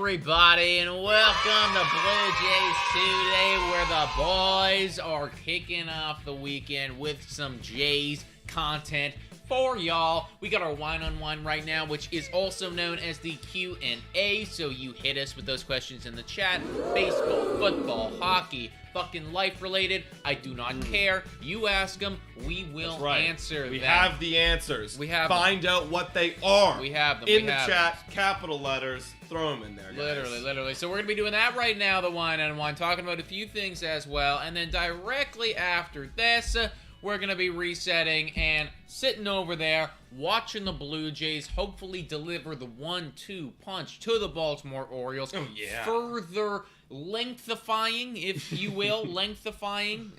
everybody, and welcome to Blue Jays Today, where the boys are kicking off the weekend with some Jays content for y'all. We got our wine-on-wine right now, which is also known as the Q&A, so you hit us with those questions in the chat. Baseball, football, hockey, fucking life-related, I do not care. You ask them, we will answer them. We have the answers. We have Find out what they are. We have them. In the chat, capital letters, throw them in there, guys. Literally. So we're going to be doing that right now, the wine-on-wine, talking about a few things as well, and then directly after this, we're going to be resetting and sitting over there, watching the Blue Jays hopefully deliver the 1-2 punch to the Baltimore Orioles. Oh, yeah. Further lengthifying, if you will, distancing,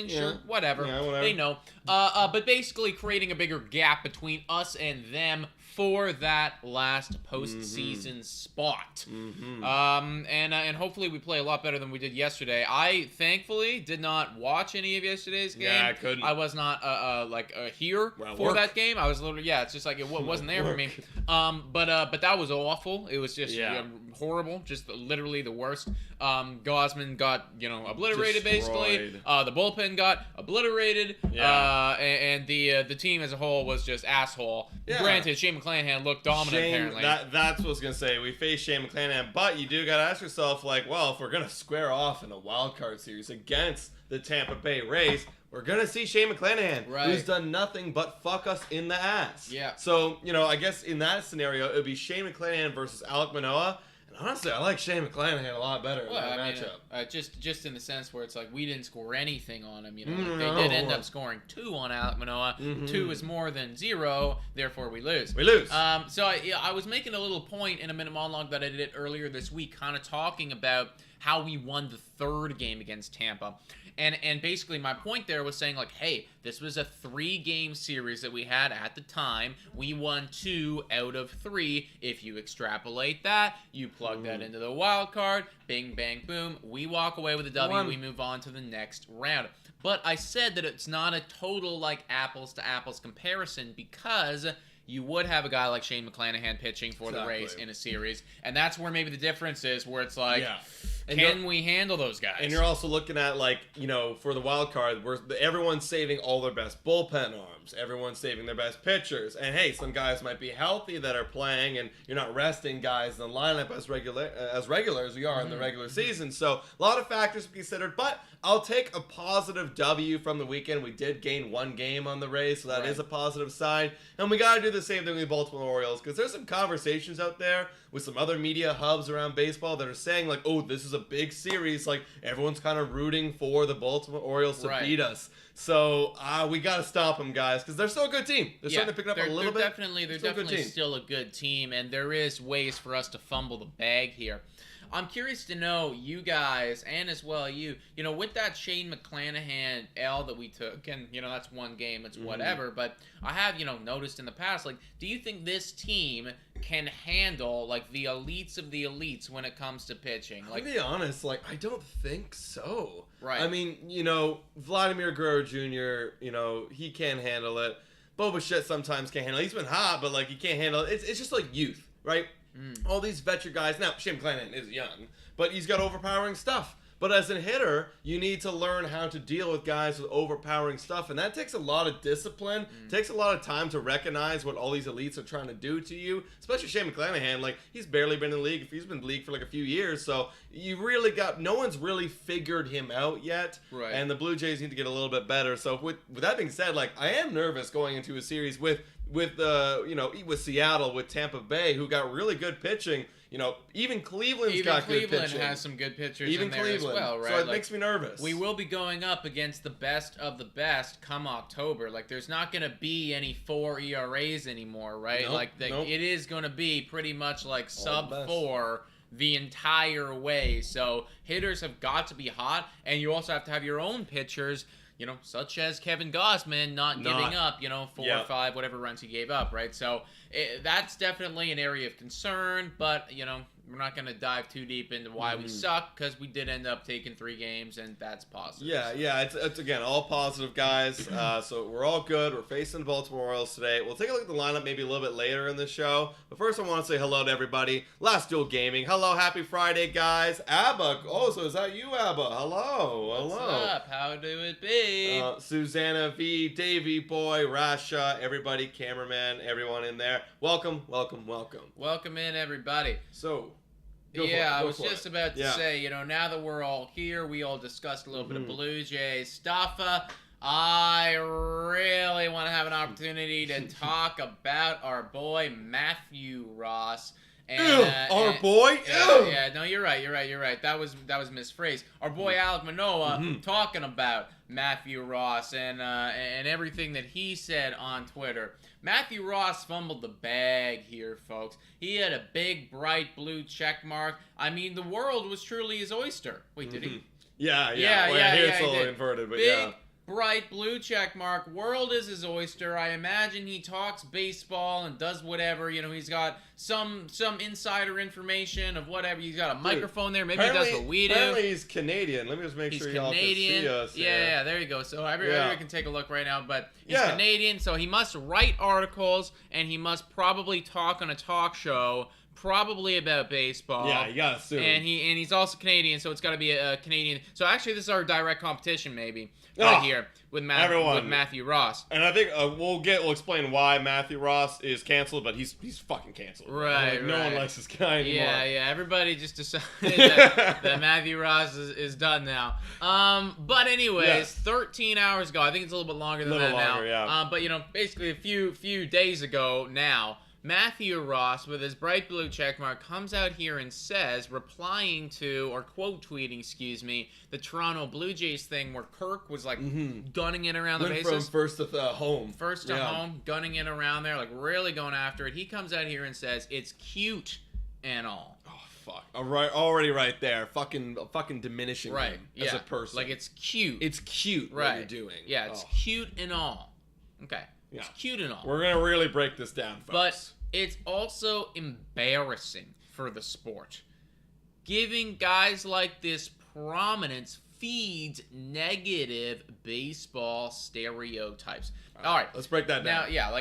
Yeah. sure, whatever. Yeah, whatever. They know. But basically creating a bigger gap between us and them for that last postseason spot. And hopefully we play a lot better than we did yesterday. I thankfully did not watch any of yesterday's game. Yeah, I couldn't. I was not here for that game. I was literally, it's just like it wasn't there for me. But that was awful. It was just horrible, just literally the worst. Gosman got obliterated. Destroyed. Basically. The bullpen got obliterated. And the team as a whole was just asshole. Yeah. Granted, Shane McClanahan looked dominant apparently. That's what I was going to say. We faced Shane McClanahan, but you do got to ask yourself, if we're going to square off in a wild card series against the Tampa Bay Rays, we're going to see Shane McClanahan, who's done nothing but fuck us in the ass. Yeah. So, I guess in that scenario, it would be Shane McClanahan versus Alek Manoah. Honestly, I like Shane McClanahan a lot better in that matchup. Just in the sense where it's like we didn't score anything on him. They did end up scoring 2 on Alek Manoah. 2 is more than 0, therefore we lose. So I was making a little point in a minute monologue that I did earlier this week, kind of talking about how we won the third game against Tampa. And basically my point there was saying hey, this was a 3-game series that we had at the time. We won 2 out of 3. If you extrapolate that, you plug that into the wild card, bing, bang, boom, we walk away with a W, we move on to the next round. But I said that it's not a total apples to apples comparison because you would have a guy like Shane McClanahan pitching for the Rays in a series, and that's where maybe the difference is, where it's can we handle those guys? And you're also looking at, for the wild card, where everyone's saving all their best bullpen arms. Everyone's saving their best pitchers. And, hey, some guys might be healthy that are playing, and you're not resting guys in the lineup as regular as we are in the regular season. So, a lot of factors to be considered. But I'll take a positive W from the weekend. We did gain 1 game on the Rays, so that is a positive sign. And we got to do the same thing with the Baltimore Orioles, because there's some conversations out there with some other media hubs around baseball that are saying, this is a big series. Everyone's kind of rooting for the Baltimore Orioles to beat us. So, we got to stop them, guys, because they're still a good team. They're starting to pick it up a little bit. They're definitely still a good team, and there is ways for us to fumble the bag here. I'm curious to know, you guys, and as well you, with that Shane McClanahan L that we took, and, that's 1 game, it's whatever, but I have, noticed in the past, do you think this team can handle, the elites of the elites when it comes to pitching? To be honest, I don't think so. Right. I mean, Vladimir Guerrero Jr., he can't handle it. Bo Bichette sometimes can't handle it. He's been hot, but, he can't handle it. It's just, youth, right? All these veteran guys. Now, Shane McClanahan is young, but he's got overpowering stuff. But as a hitter, you need to learn how to deal with guys with overpowering stuff, and that takes a lot of discipline. Takes a lot of time to recognize what all these elites are trying to do to you, especially Shane McClanahan. He's barely been in the league. He's been in the league for a few years, so you really no one's really figured him out yet. Right. And the Blue Jays need to get a little bit better. So with that being said, I am nervous going into a series with Seattle, with Tampa Bay, who got really good pitching. Even Cleveland's got good pitching. Cleveland has some good pitchers in there as well, right? So it makes me nervous. We will be going up against the best of the best come October. There's not going to be any 4 ERAs anymore, right? Nope. It is going to be pretty much sub 4 the entire way. So hitters have got to be hot, and you also have to have your own pitchers, such as Kevin Gosman not giving up, 4 or 5, whatever runs he gave up, right? So that's definitely an area of concern, but, we're not gonna dive too deep into why we suck, because we did end up taking 3 games, and that's positive. Yeah. It's again all positive, guys. So we're all good. We're facing the Baltimore Orioles today. We'll take a look at the lineup maybe a little bit later in the show. But first, I want to say hello to everybody. Last Duel Gaming. Hello, happy Friday, guys. Abba. Oh, so is that you, Abba? Hello. What's up? How do it be? Susanna V, Davey Boy, Rasha, everybody, cameraman, everyone in there. Welcome. Welcome in, everybody. So, I was just about to say, now that we're all here, we all discussed a little bit of Blue Jays stuff. I really want to have an opportunity to talk about our boy Matthew Ross. Our boy? Yeah, no, you're right. That was misphrased. Our boy Alek Manoah talking about Matthew Ross and everything that he said on Twitter. Matthew Ross fumbled the bag here, folks. He had a big, bright blue check mark. I mean, the world was truly his oyster. Wait, did he? Yeah. Here it's a little inverted, but big, bright blue check mark. World is his oyster. I imagine he talks baseball and does whatever. He's got some insider information of whatever. He's got a microphone there. Maybe he does what we do. Apparently he's Canadian. Let me just make sure y'all can see us. Yeah, there you go. So everybody can take a look right now. But he's Canadian, so he must write articles, and he must probably talk on a talk show, probably about baseball. Yeah, you gotta assume. And he's also Canadian, so it's got to be a Canadian. So actually, this is our direct competition, maybe, right here with Matthew Ross. And I think we'll explain why Matthew Ross is canceled, but he's fucking canceled. Right. No one likes this guy anymore. Yeah. Everybody just decided that Matthew Ross is done now. But anyways, 13 hours ago, I think it's a little bit longer than that now. Yeah. But basically a few days ago now, Matthew Ross, with his bright blue checkmark, comes out here and says, replying to, or quote tweeting, the Toronto Blue Jays thing where Kirk was like gunning it around the bases. From first to home. First to home, gunning it around there, like really going after it. He comes out here and says, it's cute and all. Oh, fuck. Already right there. Fucking diminishing him as a person. Like, it's cute. It's cute what you're doing. Yeah, it's cute and all. Okay. Yeah. It's cute and all. We're going to really break this down, folks. But it's also embarrassing for the sport. Giving guys like this prominence feeds negative baseball stereotypes. All right. Let's break that down. Now,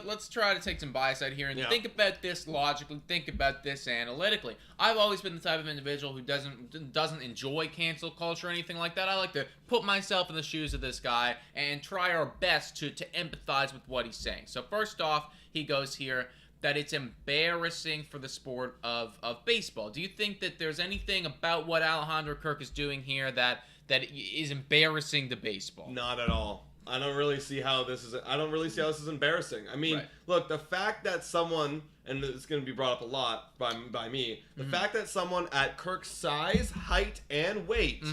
let's try to take some bias out here and think about this logically, think about this analytically. I've always been the type of individual who doesn't enjoy cancel culture or anything like that. I like to put myself in the shoes of this guy and try our best to empathize with what he's saying. So first off, he goes here that it's embarrassing for the sport of baseball. Do you think that there's anything about what Alejandro Kirk is doing here that is embarrassing to baseball? Not at all. I don't really see how this is embarrassing. I mean, look, the fact that someone, and it's going to be brought up a lot by me, the fact that someone at Kirk's size, height, and weight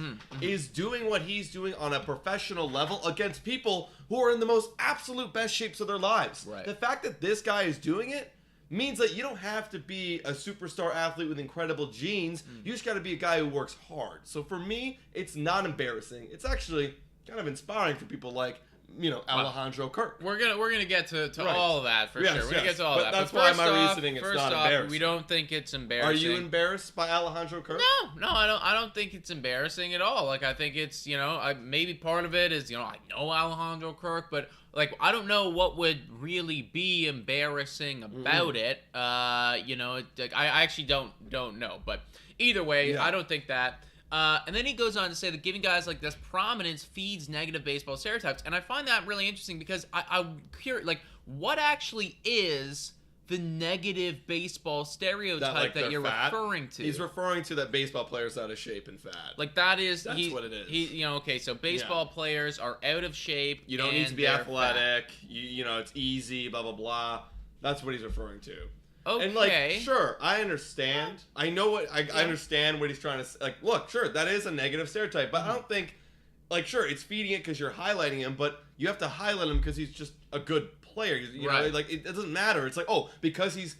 is doing what he's doing on a professional level against people who are in the most absolute best shapes of their lives. Right. The fact that this guy is doing it means that you don't have to be a superstar athlete with incredible genes. You just got to be a guy who works hard. So for me, it's not embarrassing. It's actually kind of inspiring for people like Alejandro Kirk. We're gonna get to all of that for sure. We're gonna get to all but that. That's but why my reasoning it's not embarrassing. We don't think it's embarrassing. Are you embarrassed by Alejandro Kirk? No, I don't think it's embarrassing at all. Like, I think it's maybe part of it is I know Alejandro Kirk, but like I don't know what would really be embarrassing about it. I actually don't know. But either way, I don't think that. And then he goes on to say that giving guys like this prominence feeds negative baseball stereotypes. And I find that really interesting because I'm curious, like, what actually is the negative baseball stereotype that you're referring to? He's referring to that baseball players out of shape and fat. Like, that's what it is. So baseball players are out of shape. You don't need to be athletic. It's easy, blah, blah, blah. That's what he's referring to. Okay. And, like, sure, I understand. I know I understand what he's trying to say. Like, look, sure, that is a negative stereotype, but I don't think, like, sure, it's feeding it because you're highlighting him, but you have to highlight him because he's just a good player. You know, like, it doesn't matter. It's like, because he's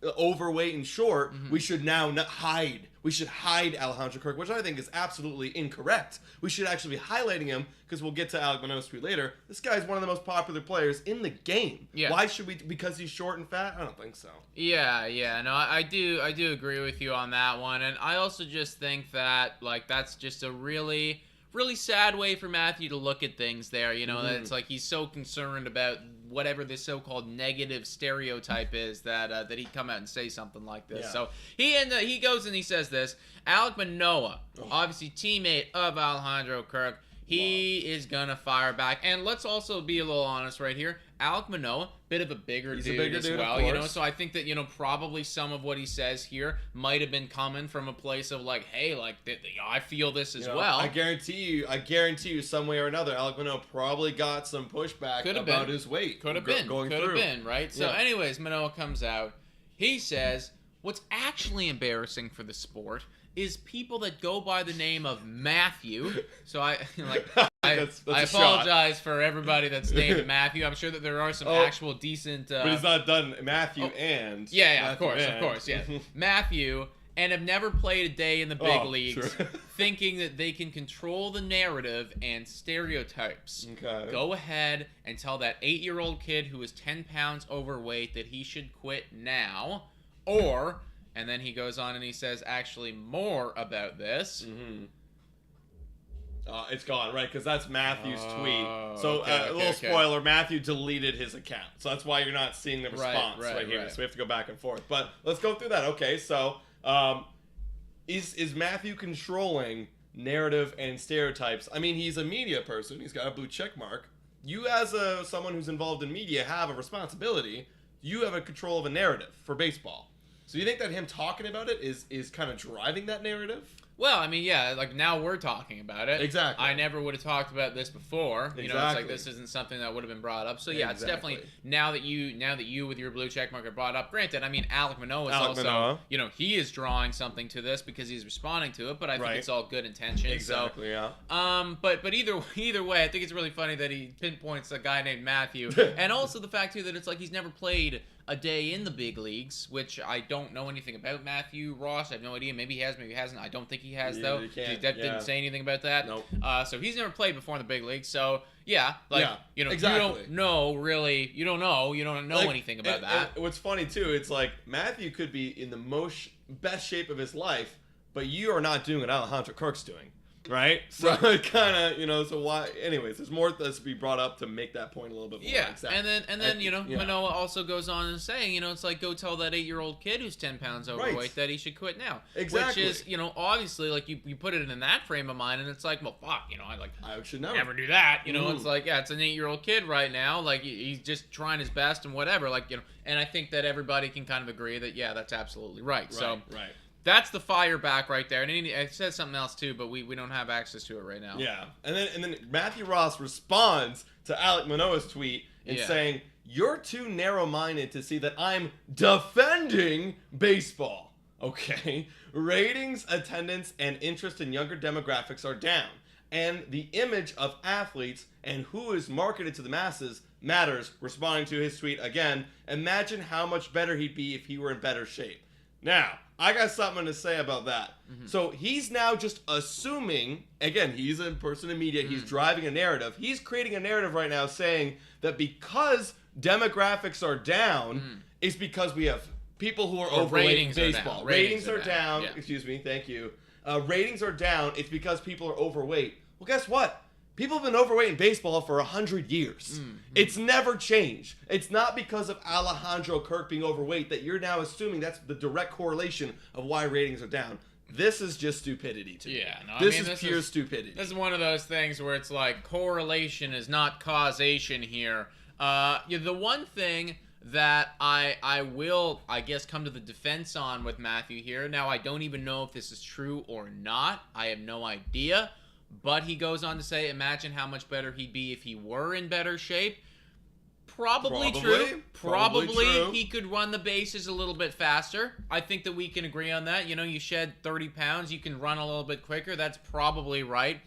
overweight and short, we should now not hide. We should hide Alejandro Kirk, which I think is absolutely incorrect. We should actually be highlighting him, because we'll get to Alek Manoah's tweet later. This guy's one of the most popular players in the game. Yeah. Why should we? Because he's short and fat? I don't think so. Yeah. No, I do agree with you on that one, and I also just think that like that's just a really sad way for Matthew to look at things there. You know, that it's like he's so concerned about whatever this so-called negative stereotype is that he'd come out and say something like this. Yeah. So he goes and he says this. Alek Manoah, obviously teammate of Alejandro Kirk, he is gonna fire back. And let's also be a little honest right here. Alek Manoah, bit of a bigger dude as well, you know. So I think that, you know, probably some of what he says here might have been coming from a place of like, hey, like I feel this as well. I guarantee you, some way or another, Alek Manoah probably got some pushback about his weight. Could have been, right? So, anyways, Manoah comes out. He says, "What's actually embarrassing for the sport is people that go by the name of Matthew." So I apologize for everybody that's named Matthew. I'm sure that there are some actual decent. But he's not done Matthew and. Yeah, of course, yeah. Matthew, and have never played a day in the big leagues, thinking that they can control the narrative and stereotypes. Okay. Go ahead and tell that 8-year-old kid who is 10 pounds overweight that he should quit now, or. And then he goes on and he says actually more about this. It's gone, right? Because that's Matthew's tweet. So a little spoiler, Matthew deleted his account. So that's why you're not seeing the response right here. So we have to go back and forth. But let's go through that. Okay, so is Matthew controlling narrative and stereotypes? I mean, he's a media person. He's got a blue check mark. You as someone who's involved in media have a responsibility. You have a control of a narrative for baseball. So you think that him talking about it is kind of driving that narrative? Well, I mean, yeah, like now we're talking about it. Exactly. I never would have talked about this before. You know, it's like this isn't something that would have been brought up. So yeah, it's definitely now that you with your blue check mark are brought up. Granted, I mean, Alek Manoah is also, you know, he is drawing something to this because he's responding to it. But I think it's all good intention. Exactly. So, yeah. But either way, I think it's really funny that he pinpoints a guy named Matthew, and also the fact too that it's like he's never played a day in the big leagues, which I don't know anything about Matthew Ross. I have no idea. Maybe he has, maybe he hasn't. I don't think he has, though. He didn't say anything about that. Nope. So he's never played before in the big leagues. So, yeah, like, you know, exactly. You don't know anything about that. And what's funny, too, it's like Matthew could be in the best shape of his life, but you are not doing what Alejandro Kirk's doing. Right? So it kind of, you know, so why, anyways, there's more that's to be brought up to make that point a little bit more exact. And then you know, Manoah also goes on and saying, you know, it's like, go tell that 8-year-old kid who's 10 pounds overweight that he should quit now. Exactly. Which is, you know, obviously, like, you put it in that frame of mind, and it's like, well, fuck, you know, I should never do that. You know, it's like, yeah, it's an 8-year-old kid right now. Like, he's just trying his best and whatever. Like, you know, and I think that everybody can kind of agree that, yeah, that's absolutely right. So, that's the fire back right there. And it says something else too, but we don't have access to it right now. Yeah. And then Matthew Ross responds to Alek Manoah's tweet and saying, "You're too narrow-minded to see that I'm defending baseball." Okay. Ratings, attendance, and interest in younger demographics are down. And the image of athletes and who is marketed to the masses matters. Responding to his tweet again, imagine how much better he'd be if he were in better shape. Now, I got something to say about that. So he's now just assuming, again, he's a person in media, he's driving a narrative. He's creating a narrative right now saying that because demographics are down, it's because we have people who are overweight in baseball. Ratings are down. Yeah. Excuse me, thank you. Ratings are down, it's because people are overweight. Well, guess what? People have been overweight in baseball for 100 years. It's never changed. It's not because of Alejandro Kirk being overweight that you're now assuming that's the direct correlation of why ratings are down. This is just stupidity to me. Yeah, no, this is pure stupidity. This is one of those things where it's like correlation is not causation here. The one thing that I will, I guess, come to the defense on with Matthew here. Now, I don't even know if this is true or not. I have no idea. But he goes on to say, imagine how much better he'd be if he were in better shape. Probably true. Probably he could run the bases a little bit faster. I think that we can agree on that. You know, you shed 30 pounds, you can run a little bit quicker. That's probably right.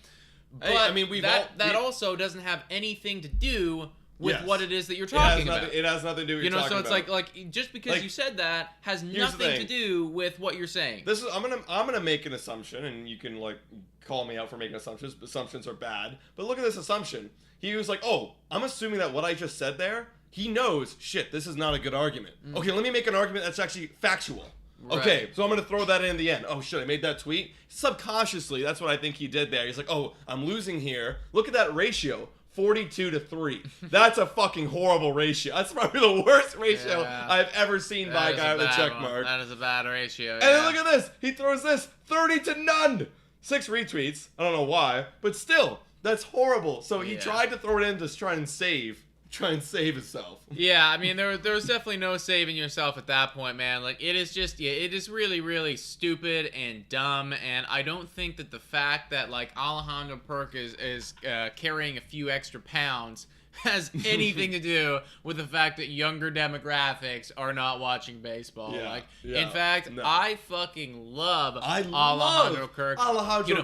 But hey, I mean, that also doesn't have anything to do with what it is that you're talking about. It has nothing to do with what you're talking about. So it's like just because you said that has nothing to do with what you're saying. I'm gonna make an assumption, and you can like call me out for making assumptions. Assumptions are bad, but look at this assumption. He was like, "Oh, I'm assuming that what I just said there, he knows. Shit, this is not a good argument. Okay, let me make an argument that's actually factual." Right. Okay, so I'm going to throw that in the end. Oh, shit, I made that tweet? Subconsciously, that's what I think he did there. He's like, oh, I'm losing here. Look at that ratio, 42-3. That's a fucking horrible ratio. That's probably the worst ratio I've ever seen by a guy with a check mark. That is a bad ratio, And then look at this. He throws this, 30-0. 6 retweets. I don't know why, but still, that's horrible. So he tried to throw it in to try and save himself. Yeah, I mean, there was definitely no saving yourself at that point, man. Like, it is just, it is really, really stupid and dumb, and I don't think that the fact that, like, Alejandro Kirk is carrying a few extra pounds has anything to do with the fact that younger demographics are not watching baseball. In fact, I fucking love Alejandro Kirk.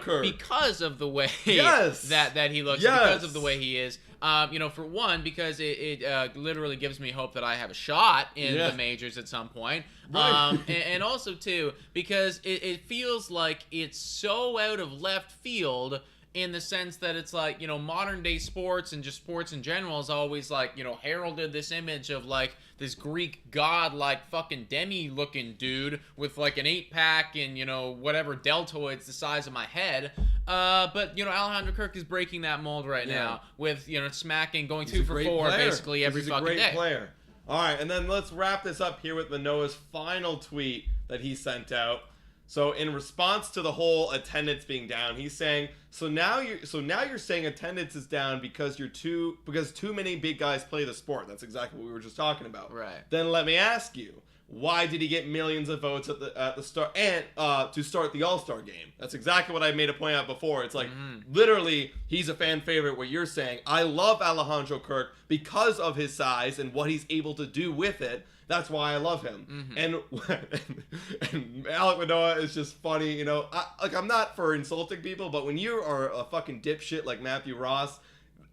Kirk. Because of the way that he looks, because of the way he is. For one, because it literally gives me hope that I have a shot in the majors at some point. Right. And also, too, because it feels like it's so out of left field in the sense that it's like, modern day sports and just sports in general is always like, heralded this image of like this Greek god like fucking demi looking dude with like an 8-pack and, whatever deltoids the size of my head. But Alejandro Kirk is breaking that mold right now with, smacking, going 2 for 4 basically every fucking day. He's a great player. All right, and then let's wrap this up here with Manoah's final tweet that he sent out. So in response to the whole attendance being down, he's saying, so now you're saying attendance is down because too many big guys play the sport. That's exactly what we were just talking about. Right. Then let me ask you, why did he get millions of votes at the start and to start the All-Star game? That's exactly what I made a point out before. It's like literally he's a fan favorite. What you're saying, I love Alejandro Kirk because of his size and what he's able to do with it. That's why I love him. And Alek Manoah is just funny, I'm not for insulting people, but when you are a fucking dipshit like Matthew Ross,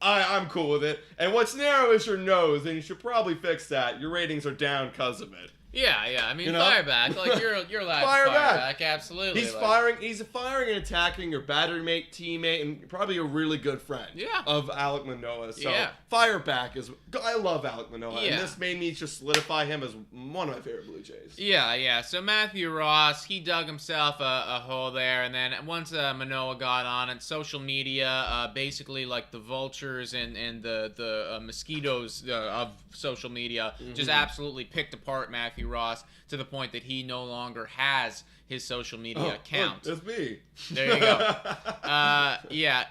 I'm cool with it. And what's narrow is your nose, and you should probably fix that. Your ratings are down because of it. Yeah. I mean, fire back. Like you're allowed to fire back. Absolutely. He's firing and attacking your battery mate, teammate, and probably a really good friend. Of Alek Manoah. So fire back is. I love Alek Manoah, and this made me just solidify him as one of my favorite Blue Jays. Yeah. So Matthew Ross, he dug himself a hole there, and then once Manoah got on it, social media, basically like the vultures and the mosquitoes of social media, just absolutely picked apart Matthew Ross to the point that he no longer has his social media account. Look, that's me. There you go.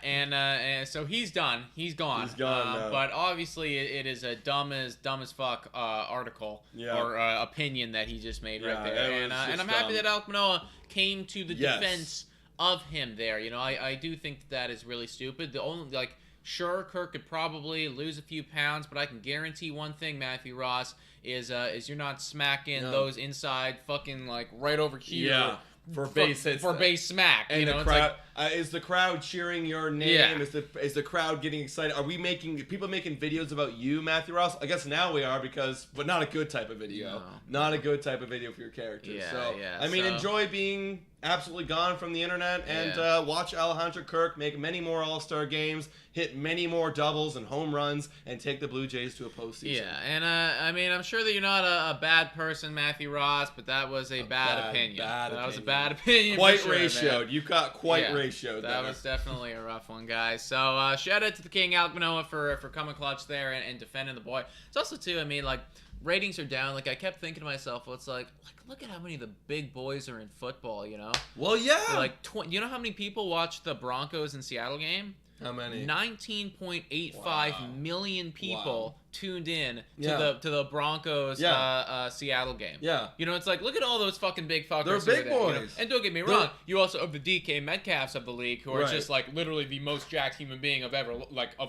And so he's done. He's gone. He's gone now. But obviously, it is a dumb as fuck article or opinion that he just made right there. And I'm happy that Alek Manoah came to the defense of him there. I do think that is really stupid. The only sure, Kirk could probably lose a few pounds, but I can guarantee one thing, Matthew Ross, is you're not smacking those inside fucking right over here for base hits, for base smack. And the crowd is the crowd cheering your name? Yeah. Is the crowd getting excited? Are we people making videos about you, Matthew Ross? I guess now we are but not a good type of video. No. Not a good type of video for your characters. Enjoy being absolutely gone from the internet and watch Alejandro Kirk make many more All-Star games, hit many more doubles and home runs, and take the Blue Jays to a postseason. Yeah, and I'm sure that you're not a bad person, Matthew Ross, but that was a bad opinion. That was a bad opinion. Quite for sure, ratioed. Man. You got quite ratioed. That was definitely a rough one, guys. So shout out to the King, Alek Manoah, for coming clutch there and defending the boy. It's also too, ratings are down. I kept thinking to myself, well, it's like look at how many of the big boys are in football, Well, yeah. You know how many people watched the Broncos and Seattle game? How many? 19.85 million people tuned in to the Broncos Seattle game. Yeah. It's like, look at all those fucking big fuckers. They're big boys. And don't get me wrong, you also have the DK Metcalfs of the league who are just literally the most jacked human being of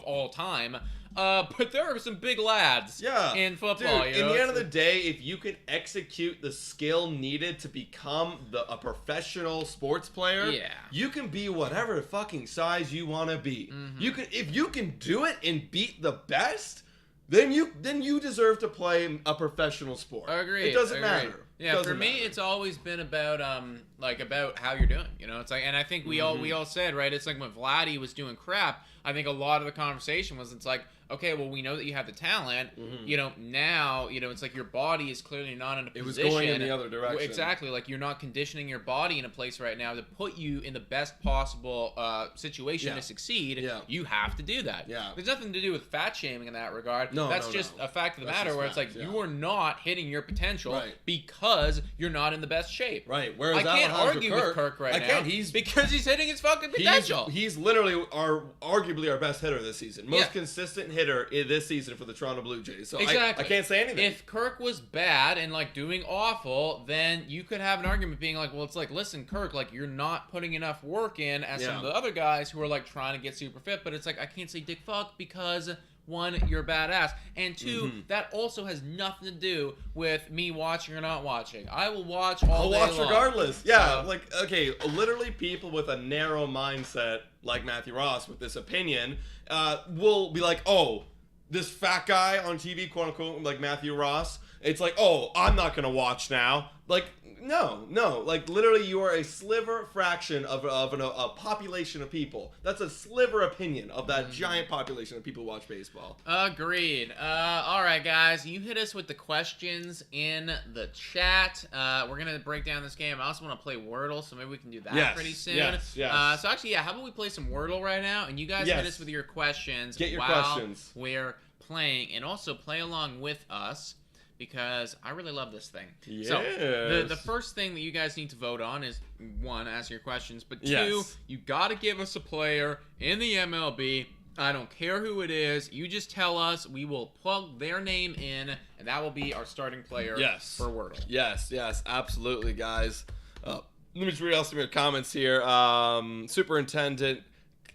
all time. But there are some big lads in football. Dude, in the end of the day, if you can execute the skill needed to become a professional sports player, you can be whatever fucking size you want to be. If you can do it and beat the best, then you deserve to play a professional sport. Agreed. It doesn't matter. Yeah, for me, it's always been about about how you're doing. You know, it's like, and I think we all said, right. It's like when Vladdy was doing crap. I think a lot of the conversation was, it's like, okay, well, we know that you have the talent. You know, now, you know, it's like your body is clearly not in a position. It was going in the other direction. Exactly. Like, you're not conditioning your body in a place right now to put you in the best possible situation to succeed. Yeah. You have to do that. Yeah. There's nothing to do with fat shaming in that regard. No, that's just a fact of the matter where it's like, you are not hitting your potential because you're not in the best shape. Right. Whereas I can't argue with Kirk right now. Because he's hitting his fucking potential. He's literally arguably our best hitter this season. Most consistent hitter this season for the Toronto Blue Jays. So I can't say anything. If Kirk was bad and like doing awful, then you could have an argument being like, well, it's like, listen, Kirk, like you're not putting enough work in as some of the other guys who are like trying to get super fit. But it's like, I can't say dick fuck because one, you're badass, and two, that also has nothing to do with me watching or not watching. I will watch all day long. I'll watch regardless. Yeah, like, okay, literally people with a narrow mindset like Matthew Ross with this opinion will be like, oh, this fat guy on TV, quote unquote, like Matthew Ross, it's like, oh, I'm not gonna watch now. Like, no. Like, literally, you are a sliver fraction of a population of people. That's a sliver opinion of that giant population of people who watch baseball. Agreed. All right, guys. You hit us with the questions in the chat. We're going to break down this game. I also want to play Wordle, so maybe we can do that pretty soon. Yes. So, actually, how about we play some Wordle right now? And you guys hit us with your questions. Get your questions. We're playing. And also play along with us, because I really love this thing. Yes. So, the first thing that you guys need to vote on is, one, ask your questions, but two, you got to give us a player in the MLB. I don't care who it is. You just tell us. We will plug their name in, and that will be our starting player for Wordle. Yes, absolutely, guys. Let me just read out some of your comments here. Superintendent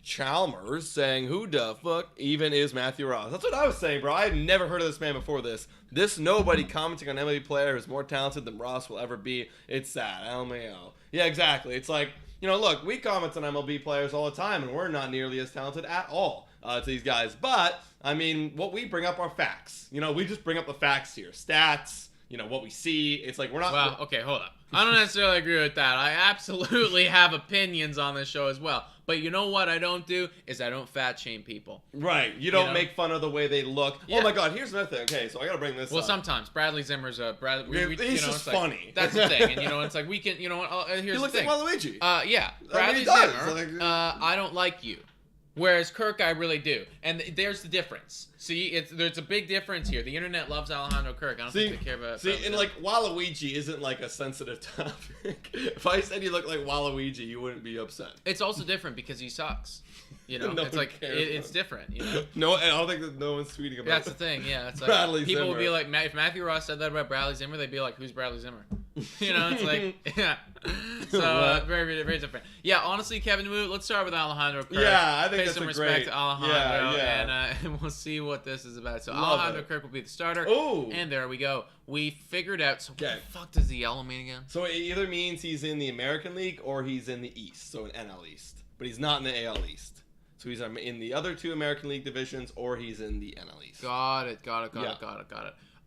Chalmers saying, who the fuck even is Matthew Ross? That's what I was saying, bro. I had never heard of this man before this. This nobody commenting on MLB player who's more talented than Ross will ever be. It's sad. LMAO. Yeah, exactly. It's like, you know, look, we comment on MLB players all the time, and we're not nearly as talented at all to these guys. But, I mean, what we bring up are facts. You know, we just bring up the facts here. Stats, you know, what we see. It's like, we're not... Well, okay, hold up. I don't necessarily agree with that. I absolutely have opinions on this show as well. But you know what I don't do is I don't fat shame people. Right. You don't make fun of the way they look. Yeah. Oh my God. Here's another thing. Okay, so I gotta bring this up. Well, sometimes Bradley Zimmer's he's just funny. That's the thing, and you know, it's like we can. You know what? Here's the thing. He looks like Waluigi. Yeah. Bradley Zimmer. I don't like you. Whereas Kirk, I really do. And there's the difference. See, there's a big difference here. The internet loves Alejandro Kirk. I don't think they care about... See, and like, Waluigi isn't like a sensitive topic. If I said you look like Waluigi, you wouldn't be upset. It's also different because he sucks. You know? It's like, it's different, you know? No, I don't think that no one's tweeting about That's the thing, yeah. It's like, Bradley people Zimmer. Will be like, if Matthew Ross said that about Bradley Zimmer, they'd be like, who's Bradley Zimmer? You know, it's like, yeah. So, very, very different. Yeah, honestly, Kevin Wu, let's start with Alejandro Kirk. Yeah, I think Pay that's some a respect great... to Alejandro, and we'll see what this is about. So, Alejandro Kirk will be the starter. Ooh. And there we go. We figured out... So, what the fuck does the yellow mean again? So, it either means he's in the American League or he's in the East, so in NL East. But he's not in the AL East. So, he's in the other two American League divisions or he's in the NL East. Got it.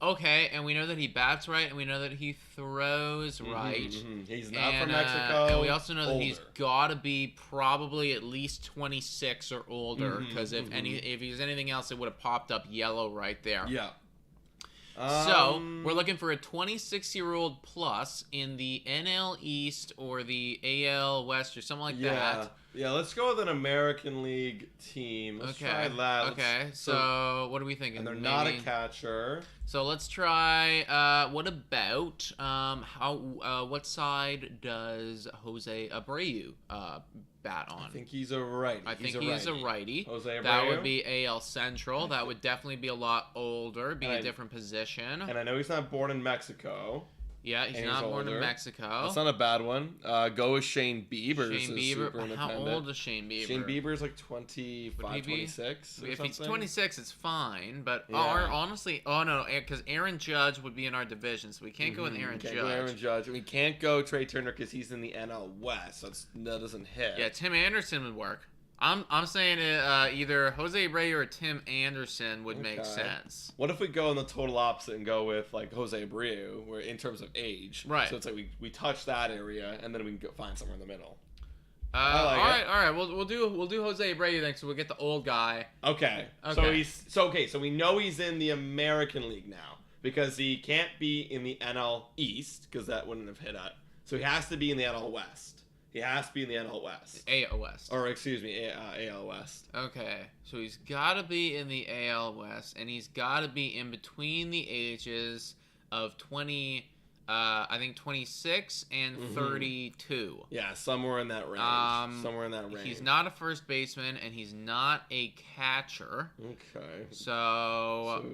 Okay, and we know that he bats right, and we know that he throws right. He's not from Mexico. And we also know that he's got to be probably at least 26 or older, because if he's anything else, it would have popped up yellow right there. Yeah. So, we're looking for a 26-year-old plus in the NL East or the AL West or something like that. Yeah, let's go with an American League team. Let's try that. Okay, so what are we thinking? And they're not a catcher. So let's try, what about, what side does Jose Abreu bat on? I think he's a righty. I think he's a righty. Jose Abreu? That would be AL Central. That would definitely be a lot older, be a different position. And I know he's not born in Mexico. Yeah, he's not born in Mexico. That's not a bad one. Go with Shane Bieber. Shane Bieber. How old is Shane Bieber? Shane Bieber is like 25, 26. If he's 26, it's fine. But honestly, no, because Aaron Judge would be in our division, so we can't go with Aaron Judge. We can't go Trey Turner because he's in the NL West, so that doesn't hit. Yeah, Tim Anderson would work. I'm saying either Jose Abreu or Tim Anderson would make sense. What if we go in the total opposite and go with like Jose Abreu, where in terms of age, right? So it's like we touch that area and then we can go find somewhere in the middle. All right. We'll do Jose Abreu then, so we'll get the old guy. Okay. So we know he's in the American League now because he can't be in the NL East because that wouldn't have hit it. So he has to be in the NL West. He has to be in the NL West. AL West. Or, excuse me, AL West. Okay. So he's got to be in the AL West, and he's got to be in between the ages of 26 and 32. Yeah, somewhere in that range. He's not a first baseman, and he's not a catcher. Okay. So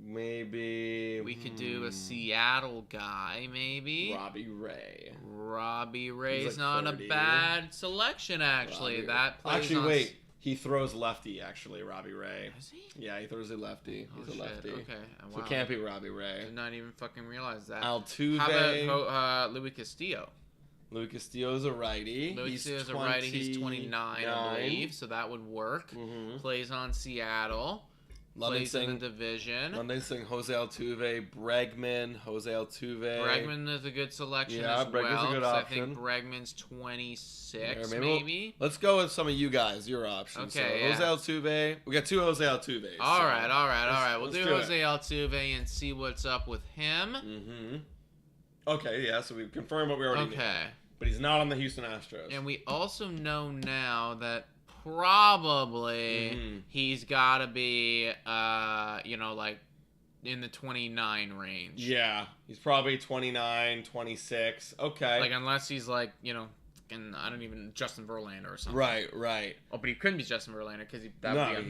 maybe we could do a Seattle guy, maybe. Robbie Ray. Robbie Ray's not a bad selection, actually. Wait. He throws lefty, actually, Robbie Ray. Does he? Yeah, he throws a lefty. He's a lefty. Okay. Wow. So it can't be Robbie Ray. Did not even fucking realize that. Altuve. How about Luis Castillo? Luis Castillo's a righty. Castillo's a righty. He's 29, I believe, so that would work. Plays on Seattle. Plays in the division. London saying Jose Altuve, Bregman, Jose Altuve. Bregman is a good selection as Bregman's well. a good option. I think Bregman's 26, maybe. Let's go with some of you guys, your options. Okay, so, Jose Altuve. We got two Jose Altuves. All right. We'll do Jose Altuve and see what's up with him. Okay, yeah, so we've confirmed what we already knew. But he's not on the Houston Astros. And we also know now that probably he's got to be, like in the 29 range. Yeah, he's probably 29, 26. Okay. Like, unless he's like, and I don't even Justin Verlander or something. Right. Oh, but he couldn't be Justin Verlander because he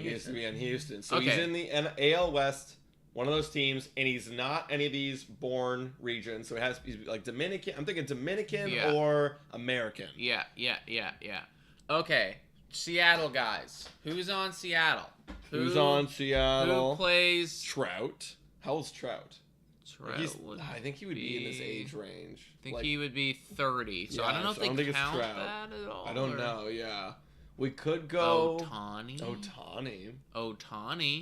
has to be in Houston. So he's in the AL West, one of those teams, and he's not any of these born regions. So he's like Dominican. I'm thinking Dominican or American. Yeah. Okay. Seattle guys. Who's on Seattle? Who plays Trout? How old's Trout? I think he would be in this age range. I think he would be 30. So I don't know if they count that at all. I don't know. Yeah, we could go Ohtani.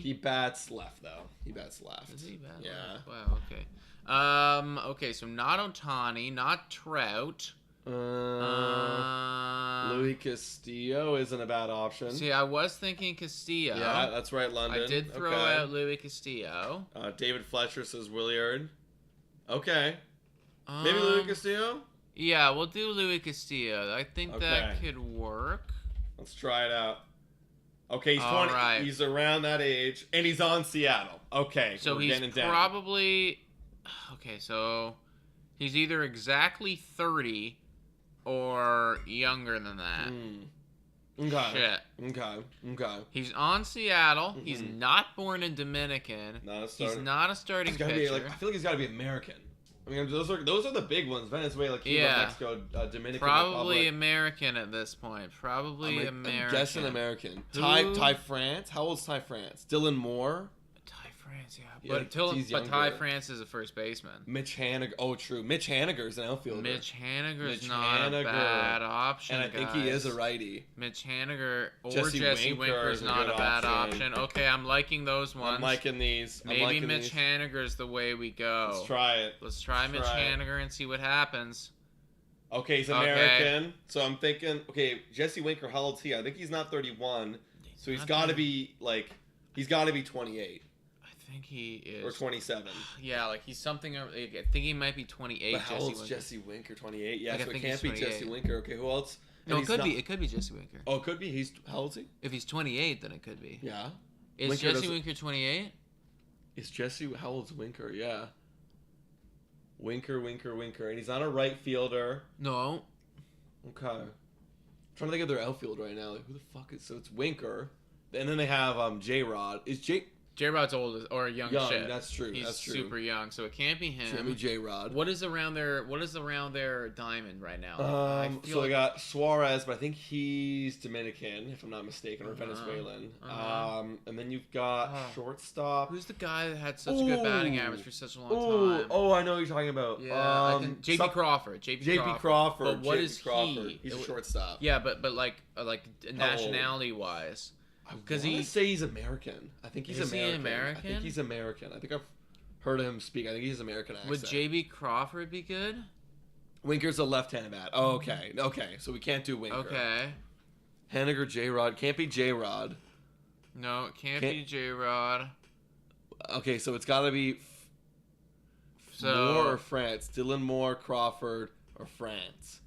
He bats left though. Does he bat? Yeah. Left? Wow. Okay. Okay. So not Ohtani, not Trout. Luis Castillo isn't a bad option. See, I was thinking Castillo. Yeah, that's right, London. I did throw out Luis Castillo. David Fletcher says Williard. Okay. Maybe Luis Castillo? Yeah, we'll do Luis Castillo. I think that could work. Let's try it out. Okay, he's 20. Right. He's around that age, and he's on Seattle. Okay, so he's probably... Okay, so he's either exactly 30... or younger than that. Okay. Shit. Okay. He's on Seattle. He's not born in Dominican. He's not a starting pitcher. I feel like he's got to be American. I mean, those are the big ones: Venezuela, Cuba, Mexico, Dominican Probably Republic. American at this point. Probably American. I'm guessing American. Ty France. How old's Ty France? Dylan Moore. France, but Ty France is a first baseman. Mitch Haniger. Oh, true. Mitch Haniger's an outfielder. Mitch Haniger's not a bad option, and I think he is a righty. Mitch Haniger or Jesse Winker's not a bad option. Okay, I'm liking those ones. I'm liking these. Maybe Mitch Haniger's the way we go. Let's try it. Let's try Mitch Haniger and see what happens. Okay, he's American. So I'm thinking, Jesse Winker, how old's he? I think he's not 31. So he's got to be, he's got to be 28. I think he is. Or 27. Yeah, he's something. I think he might be 28. But how old's Jesse Winker? 28. Yeah, so it can't be Jesse Winker. Okay, who else? No, it could be. It could be Jesse Winker. Oh, it could be. How old is he? If he's 28, then it could be. Yeah. Is Jesse Winker 28? Is Jesse? How old's Winker? Yeah. Winker, and he's not a right fielder. No. Okay. I'm trying to think of their outfield right now. Who the fuck is? So it's Winker, and then they have J-Rod. J-Rod's old or young shit. That's true. He's that's true. super young, so it can't be him. Jimmy J-Rod. What is around their diamond right now? I got Suarez, but I think he's Dominican, if I'm not mistaken, or Venezuelan. And then you've got shortstop. Who's the guy that had such a good batting average for such a long time? Oh, I know what you're talking about. Yeah, J.P. Crawford. J.P. Crawford. But what is he? He's a shortstop. Yeah, but like nationality-wise. Because he say he's American. I think he's American. Is he American? I think he's American. I think I've heard him speak. I think he's American accent. Would J.B. Crawford be good? Winker's a left-handed bat. Oh, okay. Okay, so we can't do Winker. Okay. Henniger, J-Rod. Can't be J-Rod. No, it can't be J-Rod. Okay, so it's got to be Moore or France. Dylan Moore, Crawford, or France.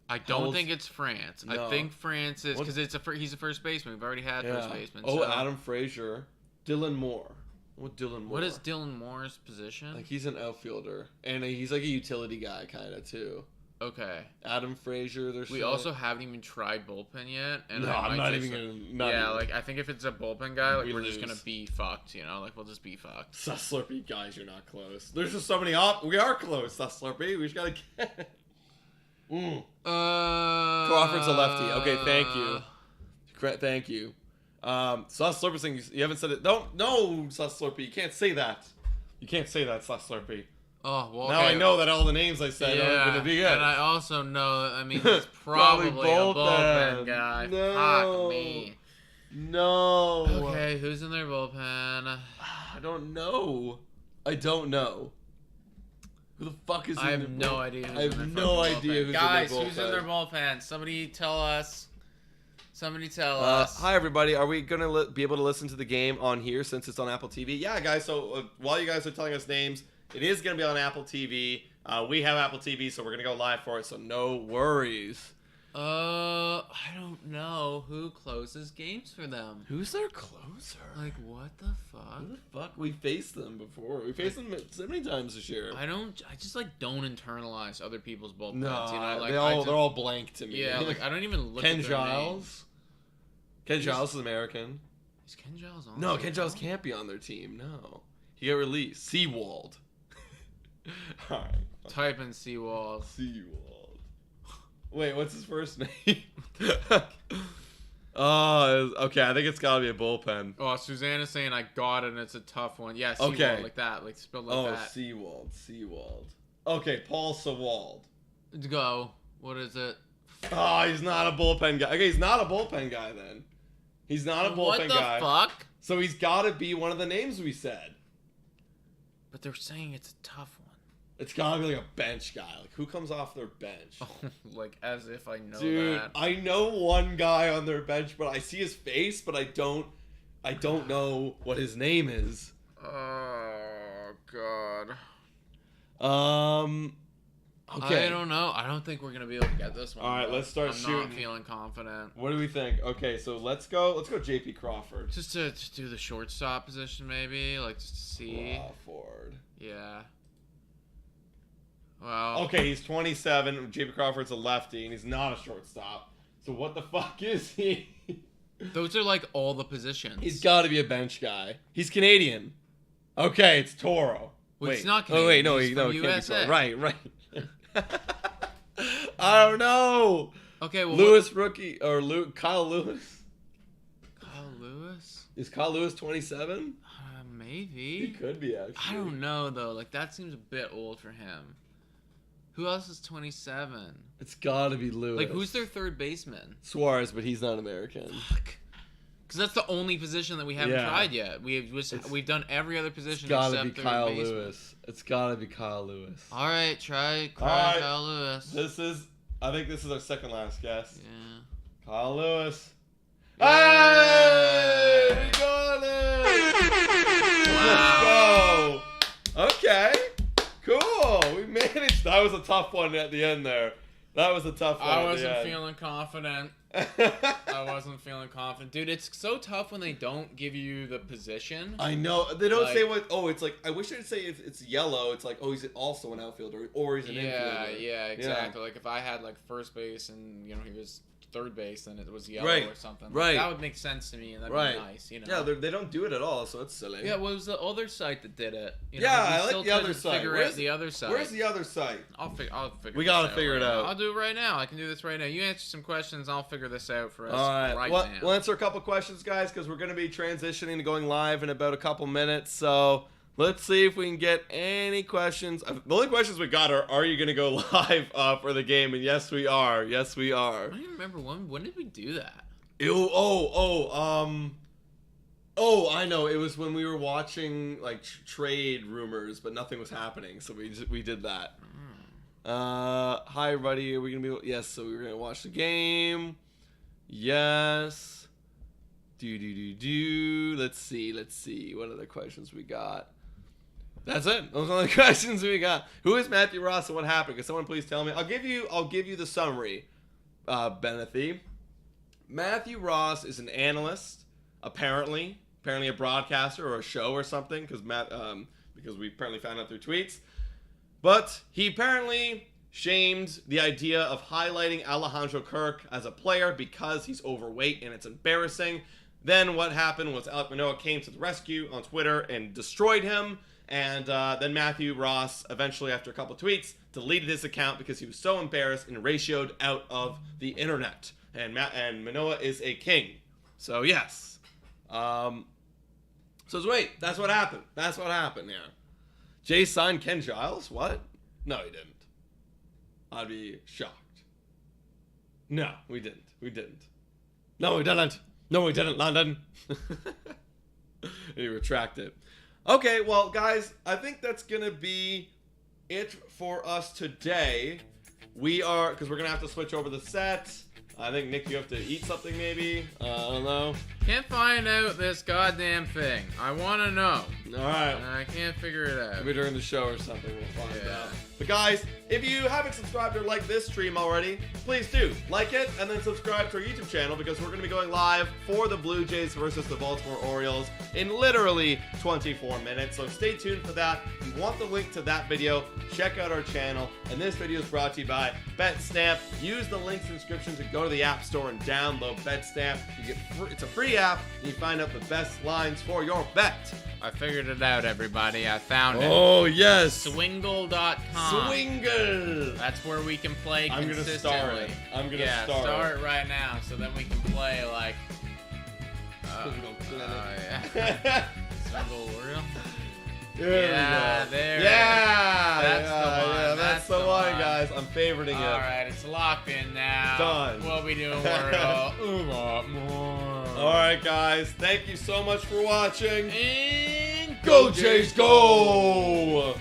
I don't think it's France. No. I think France is because he's a first baseman. We've already had first baseman. Oh, so. Adam Frazier, Dylan Moore. What is Dylan Moore's position? Like he's an outfielder, and he's like a utility guy kind of too. Okay. Adam Frazier. We also haven't even tried bullpen yet, and no, I'm not even gonna. Like I think if it's a bullpen guy, like we're just gonna be fucked. Like we'll just be fucked. Sus Slurpee, guys, you're not close. There's just so many We are close, Sus Slurpee. We just gotta get. Crawford's a lefty. Okay, thank you. Thank you. Sus Slurpee saying you haven't said it. No, Sus Slurpee. You can't say that. You can't say that, Sus Slurpee. Oh, well, now I know that all the names I said are going to be good. And I also know that, he's probably a bullpen guy. No. Fuck me. No. Okay, who's in their bullpen? I don't know. Who the fuck is in I have no idea. I have no idea who's Guys, in their bullpen. who's in their bullpen? Somebody tell us. Hi, everybody. Are we going to be able to listen to the game on here since it's on Apple TV? Yeah, guys. So while you guys are telling us names, it is going to be on Apple TV. We have Apple TV, so we're going to go live for it, so no worries. I don't know who closes games for them. Who's their closer? Like, what the fuck? Who the fuck? We faced them before. We faced them so many times this year. I just don't internalize other people's bullpens. No, they're all blank to me. Yeah, I don't even look Ken at their Giles. names. Ken Giles is American. Is Ken Giles on? No, Ken Giles can't be on their team. No, he got released. Seawald. All right. Type in Seawald. Wait, what's his first name? Okay. I think it's gotta be a bullpen. Oh, Susanna's saying I got it, and it's a tough one. Yeah, Seawald, okay. Like that, like spelled like that. Oh, Seawald. Okay, Paul Sewald. Go. What is it? Oh, he's not a bullpen guy. Okay, he's not a bullpen guy then. He's not a bullpen guy. What the fuck? So he's gotta be one of the names we said. But they're saying it's a tough one. It's gotta be like a bench guy. Like, who comes off their bench? Oh, like, as if I know Dude, that. I know one guy on their bench, but I see his face, but I don't know what his name is. Oh, God. Okay. I don't know. I don't think we're going to be able to get this one. All right, let's start shooting. I'm not feeling confident. What do we think? Okay, so let's go J.P. Crawford. Just to do the shortstop position, maybe. Like, just to see. Crawford. Yeah. Well. Okay, he's 27. J.P. Crawford's a lefty, and he's not a shortstop. So what the fuck is he? Those are like all the positions. He's got to be a bench guy. He's Canadian. Okay, it's Toro. Well, it's not Canadian. Oh wait, no, he can't USA. be Toro. Right. I don't know. Okay, well, Kyle Lewis. Kyle Lewis? Is Kyle Lewis 27? Maybe. He could be, actually. I don't know though. Like that seems a bit old for him. Who else is 27? It's gotta be Lewis. Like, who's their third baseman? Suarez, but he's not American. Fuck. Because that's the only position that we haven't tried yet. We've done every other position except third baseman. It's gotta be Kyle Lewis. It's gotta be Kyle Lewis. All right, try Kyle Lewis. I think this is our second last guess. Yeah. Kyle Lewis. Yeah. Hey! We got it! Wow. Let's go! Okay. Cool. We managed. That was a tough one at the end there. That was a tough one. I wasn't feeling confident. Dude, it's so tough when they don't give you the position. I know. They don't say what. Oh, it's like, I wish they'd say if it's yellow, it's like, oh, he's also an outfielder or he's an infielder. Yeah, exactly. Yeah. Like if I had like first base and he was third base, then it was yellow or something. Right. That would make sense to me, and that'd be nice, you know. Yeah, they don't do it at all, so it's silly. Yeah, what was the other site that did it? You yeah, know, I like the other site. Where's the other site? Where's the other site? I'll figure. We gotta figure it out. I'll do it right now. I can do this right now. You answer some questions. I'll figure this out for us right now. now. We'll answer a couple questions, guys, because we're gonna be transitioning to going live in about a couple minutes. So let's see if we can get any questions. The only questions we got are you gonna go live for the game? And yes, we are. Yes, we are. I don't even remember when did we do that? I know. It was when we were watching like trade rumors, but nothing was happening, so we did that. Hi everybody. Are we gonna be? Yes. So we were gonna watch the game. Yes. Let's see. What other questions we got? That's it. Those are the questions we got. Who is Matthew Ross and what happened? Can someone please tell me? I'll give you the summary. Benethy. Matthew Ross is an analyst, apparently a broadcaster or a show or something, because we apparently found out through tweets. But he apparently shamed the idea of highlighting Alejandro Kirk as a player because he's overweight and it's embarrassing. Then what happened was Alek Manoah came to the rescue on Twitter and destroyed him. And then Matthew Ross, eventually after a couple tweets, deleted his account because he was so embarrassed and ratioed out of the internet. And Manoah is a king. So yes. So wait, that's what happened. Yeah. Jay signed Ken Giles? What? No, he didn't. I'd be shocked. No, we didn't. No, we didn't, London. He retracted. Okay, well, guys, I think that's going to be it for us today. Because we're going to have to switch over the set. I think, Nick, you have to eat something maybe. I don't know. Can't find out this goddamn thing. I want to know. All right. I can't figure it out. Maybe during the show or something we'll find out. But guys, if you haven't subscribed or liked this stream already, please do. Like it and then subscribe to our YouTube channel because we're going to be going live for the Blue Jays versus the Baltimore Orioles in literally 24 minutes. So stay tuned for that. If you want the link to that video, check out our channel. And this video is brought to you by Betstamp. Use the links in the description to go to the App Store and download Betstamp. It's a free app and you find out the best lines for your bet. I figured it out, everybody. I found it. Oh, yes. Swingle.com. Swingle. That's where we can play consistently. I'm going to start it right now so then we can play like... Swingle Oriole? There we go. There. Yeah. That's the one, guys. I'm favoriting it. All right, it's locked in now. Done. We'll be doing more. All right, guys. Thank you so much for watching. And go Jays, go!